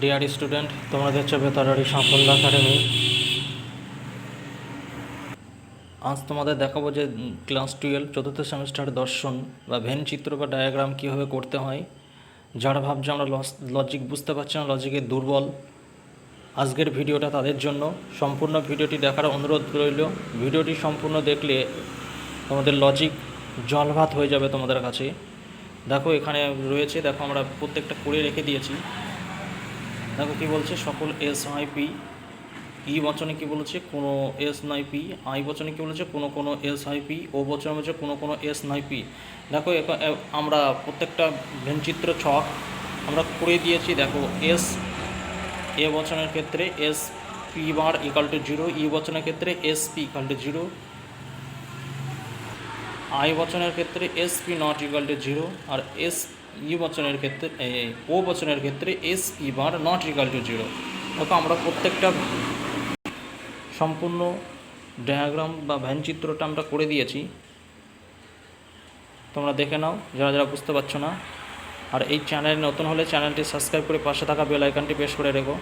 Dear student, তোমরা দেখছো বেতারারি সাফল্য একাডেমি। আজ তোমাদের দেখাবো যে ক্লাস 12 চতুর্থ সেমিস্টার দর্শন বা ভেন চিত্র বা ডায়াগ্রাম কীভাবে করতে হয়। যারা ভাবছে আমরা লজিক বুঝতে পারছি না, লজিকে দুর্বল, আজকের ভিডিওটা তাদের জন্য। সম্পূর্ণ ভিডিওটি দেখার অনুরোধ রইল। ভিডিওটি সম্পূর্ণ দেখলে তোমাদের লজিক জলভাত হয়ে যাবে তোমাদের কাছে। দেখো এখানে রয়েছে, দেখো আমরা প্রত্যেকটা করে রেখে দিয়েছি। দেখো কী বলছে, সকল এস আই পি। ই বচনে কী বলেছে, কোনো এস নয় পি। আই বচনে কী বলেছে, কোনো কোনো এস আই পি। ও বচনে বলেছে কোনো কোনো এস নয় পি। দেখো আমরা প্রত্যেকটা ভেনচিত্র ছক আমরা করে দিয়েছি। দেখো এস এ বচনের ক্ষেত্রে S P bar equal to 0, E বচনের ক্ষেত্রে S P equal to 0, I বচনের ক্ষেত্রে S P not equal to 0, আর এস ই বচনের ক্ষেত্রে ও বচনের ক্ষেত্রে S P bar not equal to 0। দেখো আমরা প্রত্যেকটা সম্পূর্ণ ডায়াগ্রাম বা ভ্যানচিত্রটা আমরা করে দিয়েছি, তোমরা দেখে নাও যারা যারা বুঝতে পারছো না। আর এই চ্যানেল নতুন হলে চ্যানেলটি সাবস্ক্রাইব করে পাশে থাকা বেল আইকনটি প্রেস করে রেখো।